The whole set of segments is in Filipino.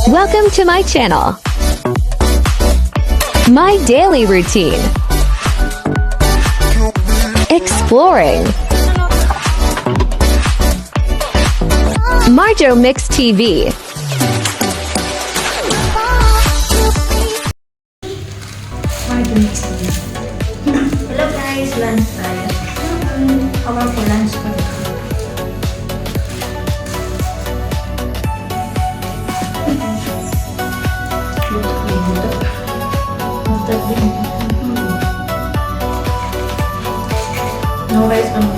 Welcome to my channel. My daily routine. Exploring. Marjo Mix TV. Hello guys, lunch tayo. Awal ko lunch pa. No rice pa mo.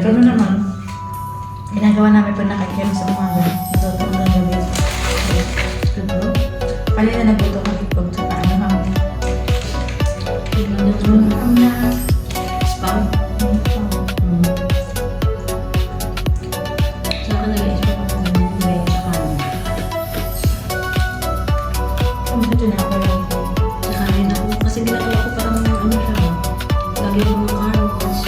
Ano naman, ginagawa namin pa nakikita sa umaga. Natuto ng gabi. Pali na nagluto kami pag sa paano kami. Nagluto kami na spam. Saka nag-i-spam ako ng may tsaka. Ano ba ito na ako lang? Tsaka rin ako. Kasi ginagawa ko parang ano siya. Lagi ko mga carrots.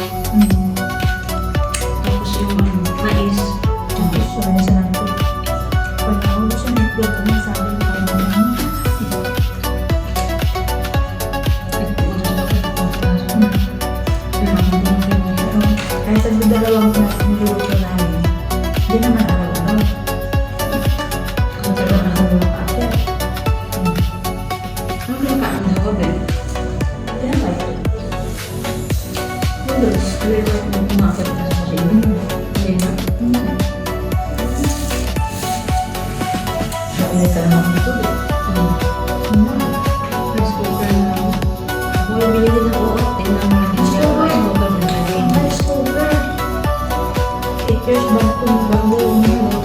Kahit sa dalawang niluto namin, hindi naman araw-araw. Kung talaga nakagawa ka ate. Ano yung kaan na ako, Ben? Kaya ba ito? Noodles, tuloy ko kung umakot na sa kasi. Hindi na. Nakulit ka naman dito. Rice cooker na ako. Ako yung bilhin ako. Tingnan mo lang. Rice cooker na lagi. Rice cooker. 8 years bago umuha.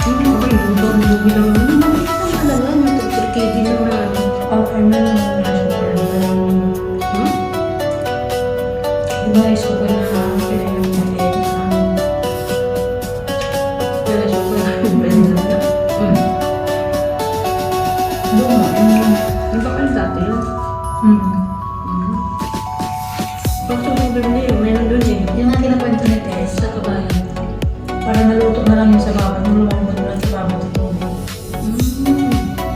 Okay, luto ng lubi lang. Ano talaga? Nagtagtrikidi na marami. Okay na lang ang rice cooker. Yung rice cooker na pinayang maliit sa amin. Rice cooker na pinayang Luma, yung bakal dati yun. Pag sumubir na yun, mayroon dun eh. Yung nga kinakwento ni Tess, Sa kabayan. para naluto na lang yung sa baba, nulumambot na lang sa baba ng tubig.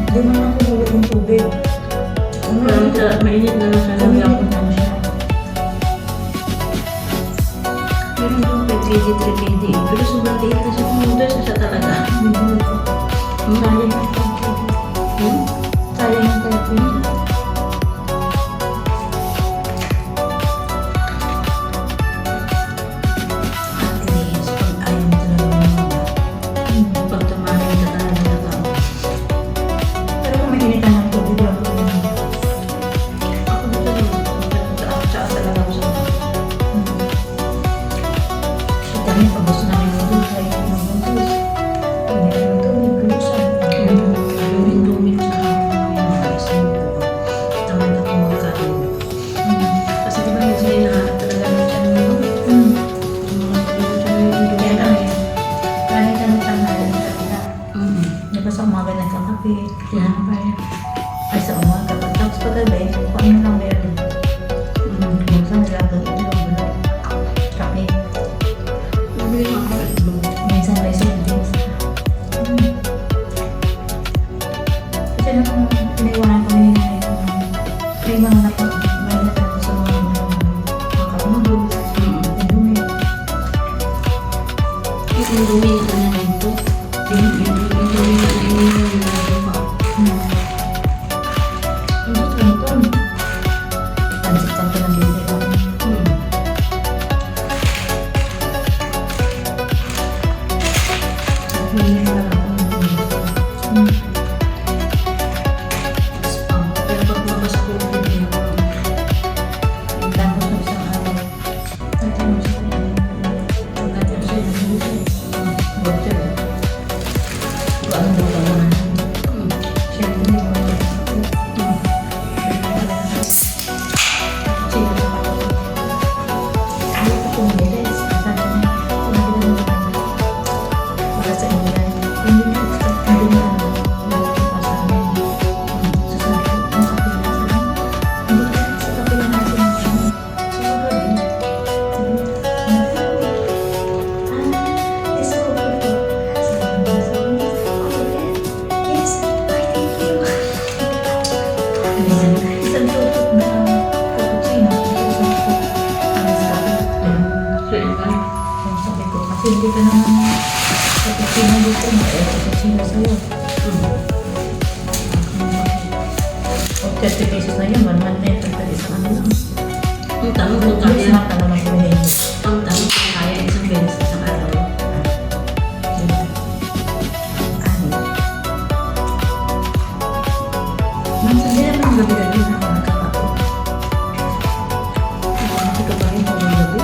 Hindi man ako hulog ng tubig. Parang mainit na lang siya. Kumilapon lang siya. Meron doon kay 3D, 3KD. Pero sobrang tiit na siya. Noodles na siya talaga. Sayang ang tubig. Sayang ang tubig. At least, pag ayaw mo talaga mga pag tumahin ka talaga na tao. Pero kung mainitan ng tubig, wala ko yun. Ako dito naman. Tsaka talaga ako sa Sa dami, pag gusto namin noodles, ay noodles. Hindi naman tubig, gusto. yung Indomie tsaka yung rice. Kasi hindi ka naman kapag dito mo, kasi sila sa'yo. O 30 pesos na yun, 1 month na yun, pagka isang ano lang. Ang tanong kung Kaya kaya, ka naman kumihin. ang tanong kung kaya isang beses isang araw. Minsan din naman gabi-gabi na ako nagkakapot. Hindi ka ba rin ako gabi?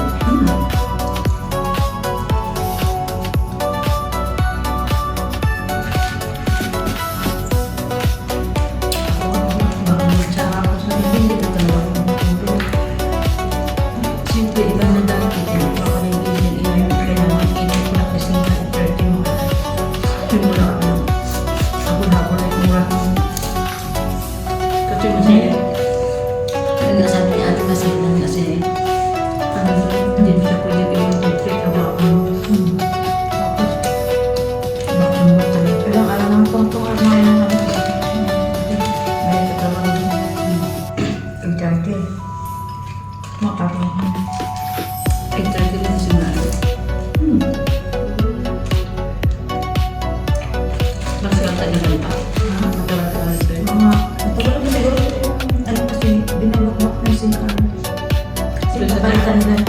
Siyempre, iba na dati. Papaligid yung inay mo. Kailangan inay ko na kasi nga 30 mo. Yun mo na ako. Ako na ako na yung mura. Kasi masaya. Ang nasabi niya ate kasi lang kasi hindi mo siya pwede gawin yung trip na baka baka mo talaga. Pero alam naman kung ito ang mga naman. May katrabaho din. Ang dati. Makaroon. Ay, talaga lang siya na. Mas yata naman pa. Matagal-tagal ito eh. Mga, matagal na siguro yung, ano kasi, binalakbak na si Carl. Kasi Doon sa napalitan nila ng,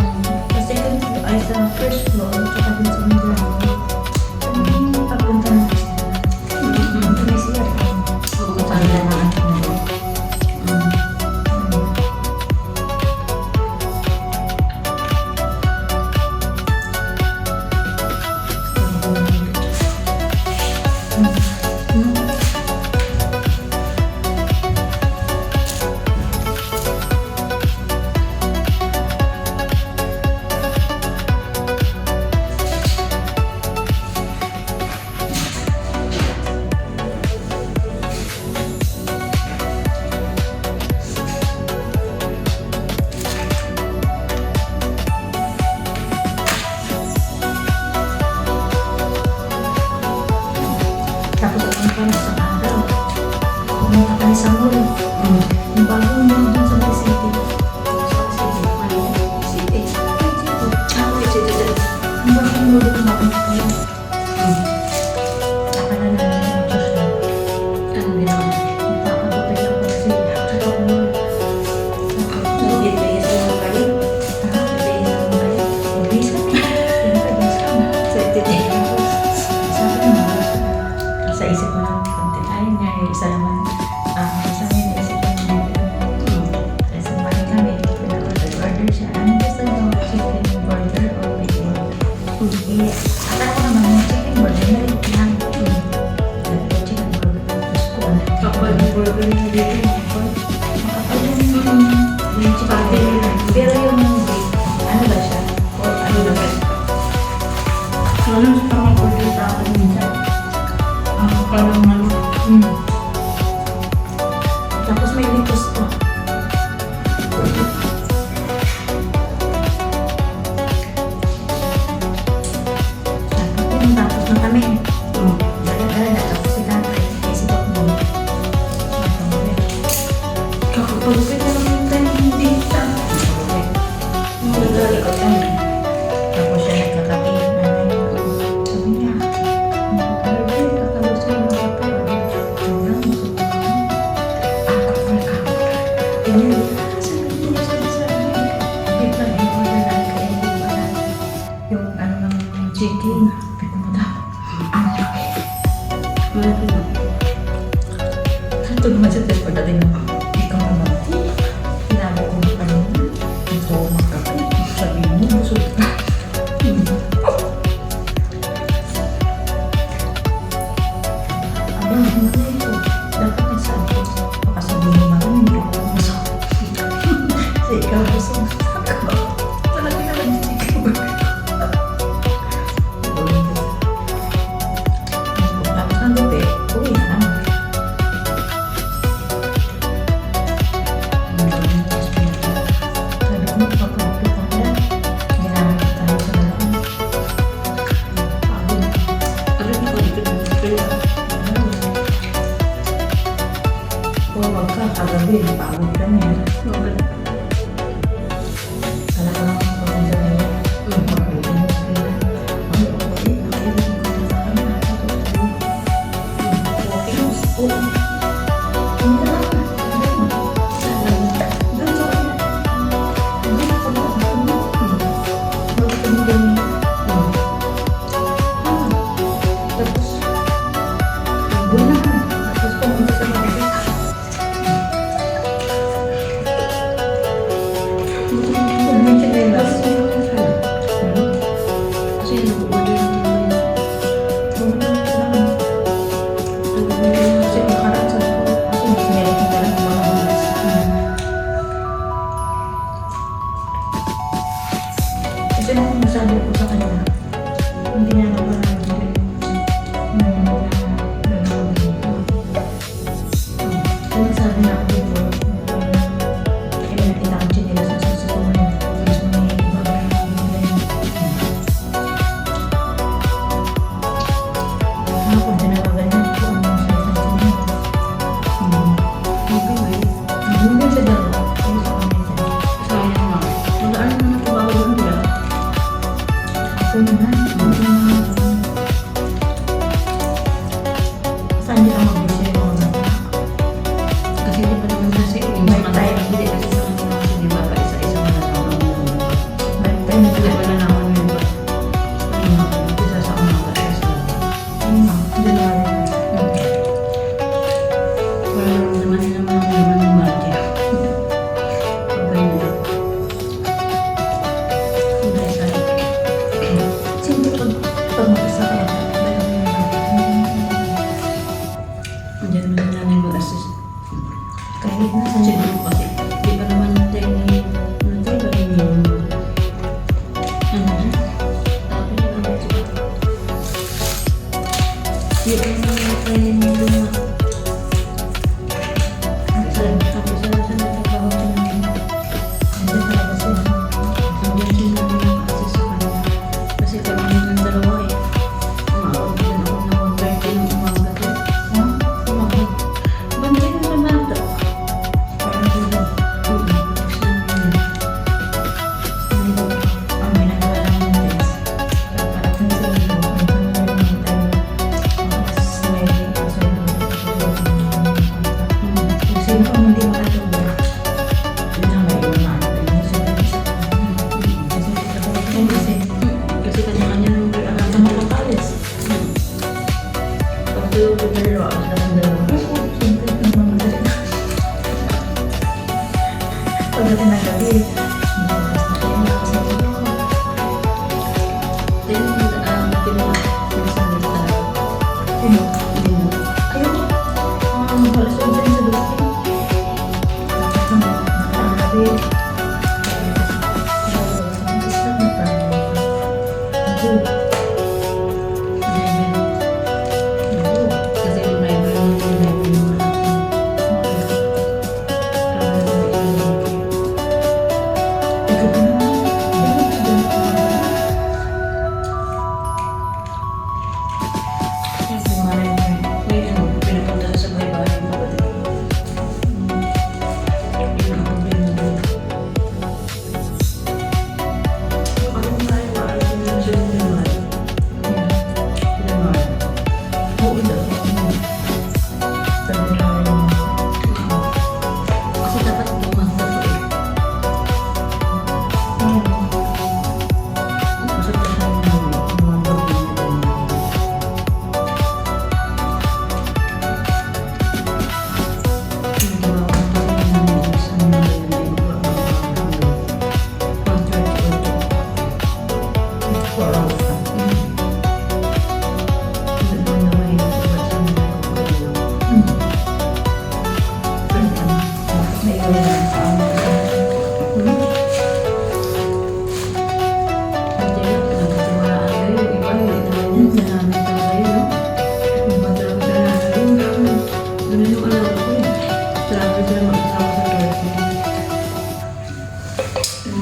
kasi kung ay sa first floor, tsaka din sa may ground. Yung pagpunta na kasi, ito may siya. Pupunta nila ng anak mo. Tapos ang kami sa araw. Pumunta kami sa mall. Yung bagong mall dun sa may city. City. Yung bagong mall dun mapunta kami. Akala na namin yung Diyos na. Anong ginawa? Nagpapagupit ako kasi sa bagong mall. Nag-date sa mga kayo? Nagpapagupit ako kayo. Mabilis kami. Pinapabilis kami. Sabi naman, sa isip mo lang, konti. Ay, nga, isa naman. Sa amin, naisip ko naman. Kasi balik kami, pinag-order siya. Ano gusto nyo? Chicken burger or chicken burger? Akala ko naman yung chicken burger na rin lang. Chicken burger. Tapos ko, ano? Kapal yung burger niya dito. Makapal yung chicken burger. Pero yung beef, ano ba siya? Or ano ba siya? Ano sa mga order sa akin minsan? Ang parang ano. Tapos may litos pa. Tapos na kami. Dala-dala na tapos si tatay. Kasi ako mo. Kakapagupit na lang yung time hindi siya. Naglalikot kami. Tapos siya nagkakape. Sabi niya, "Arvin, kakalusin mo mga kape." Hanggang gusto ko naman. Kakapal. Ganyan. Sabi niya, sabi. Wait lang, in-order na kaya hindi ba na yung ano ng chicken. Pito mo daw. Ang laki. Malaki na. Ito naman siya tayo pagdating ng ikaw naman. Sinabi ko na kanina, ito magkape. Sabi mo, busog ka. Aba, ano na ito? Dapat nagsabi ko. Baka sabihin mo naman, hindi ako busog. Kasi ikaw busog. Talaga naman hindi ka busog. Tapos ng gabi, uwi na lang. ganyan. Hmm. Tapos, wala na. Tapos pumunta sa mga Kasi nag-order ng mga kasi nakaraan sa ako, kasi meron ko talaga mga bulas. Kasi nung nasabi ko sa kanya, hindi niya naman kaya sabi na ako dito, kaya nakita ko chinelas na susukuman. Gusto may bagay na ako tinawagan niya ko ang mga sabi hindi siya daw. Ay, sa kanila. sayang na. Wala na naman trabaho doon nila. Ako naman. Saan niya ang mag-isip yung mga bata? Kasi di pa naman kasi May time. hindi kasi sa mga kasi di ba pa isa-isa na lang May time Hindi na pa na naman yun ba? Isa sa mga kasi January. wala naman nila mga naman ng market. Okay na. Hindi sa Siyempre pag mag-isa kaya Diyan mo na namin mag-assist. kahit na sa Kasi doon kasi, di pa naman tayo ngayon. Ano tayo ba rin yun? Ano na? Tapos na naman siya. Di pa naman tayo yung luma. Tapos sa nagtrabaho ko namin. Nandiyan talaga siya. Nandiyan siya namin naka-assist sa kanya. Kasi kami ng dalawa eh. Umaawag din ako na 1:30 ng umaga ko. Kumakas. Bantay na sa bata. Parang dito. Ang ginagawa namin ng test. Parating sa iyo, ang ginagawa namin ng time. Mas may kung sino ang hindi makatulog, yun ang may umahan. Yun sa test. Kasi Kasi kanya-kanya nung ang sama ng palis. pag tuyo ko dalawa, ang dalawa. Siyempre, nagmamadali na. Pagdating ng gabi, nakakas na kayo, nakasali ko. Then, kinuha. Minsan din sa Sino? din. Ayun. Halos yun din sa dati. Tapos ang gabi. Kasi yung driver niya, driver yung mga may ano, pinapunta sa bahay-bahay yung kapatid ko. Yun ang problema doon. Anong kaya maalis yung siya yung pinamahal? Pinamahal. Kasi dapat gumanda to eh. Kasi siya yung mga problema doon.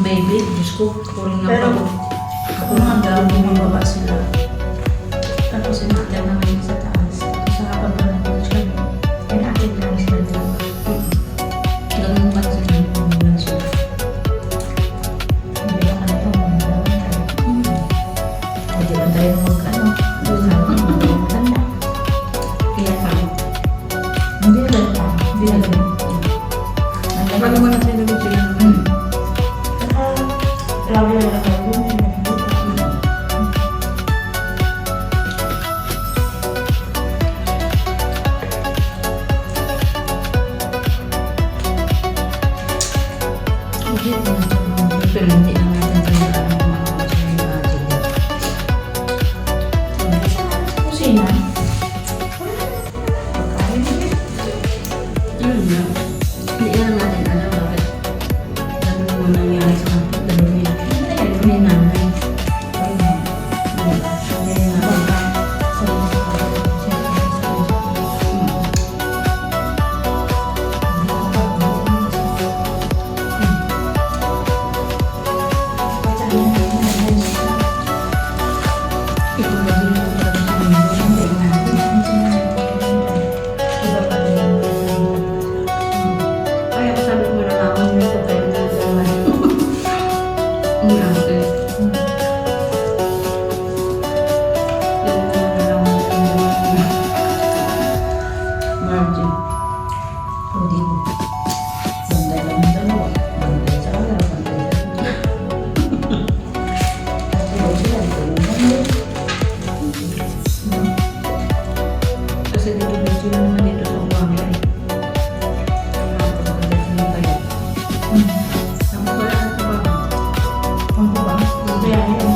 Baby, Diyos ko, kuring na Pero, ako. ako nga daw, bumababa sila. Tapos sinakyan na ngayon sa taas. Tapos sa kapag pa nag-coach kami, pinakit lang sila dalawa. Ganun ba kasi lang siya? Hindi ako na ito, mga dalawa tayo. Hindi ba tayo mag-ano? Maganda. Kaya pa. Hindi na pa. Hindi na lang. Paano mo na sinabi sila? Saka, grabe na lang ako. ulit. Yan lang ang margin. Hindi mo. Banda lang dalawa. Banda sa kanila, banda sa kanila. Kasi daw sila, tulungan mo. Kasi dito medyo naman dito sa umaga eh. Nakapagkagat ng tayo. Ang wala na ito ba? Ang ba? Kaya yun.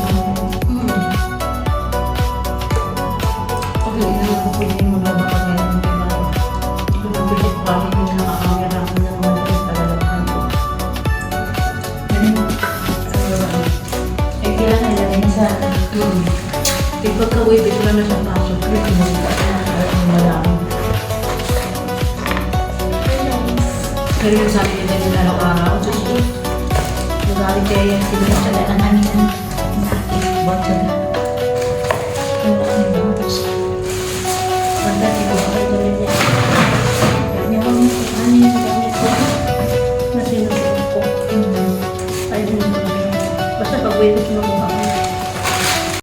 Okay, naman ko yung maglabakad ngayon ng iba. Ito na bisit pa rin yung nakakamera ko ng mga rin talalakhan ko. Eh, kailangan ilagay niya sa Ipagkaway, bigla na sa pasok. Kaya ang malamang. Pero yung sabi nila din araw-araw, susunod. Magaling kaya yung sinusala na namin ng botsa na. Yung aking bots. Banda, ibuhay tuloy niya. Kaya niya kung ano yung gamit ko. Na sinusala ko. Basta pag-wait mo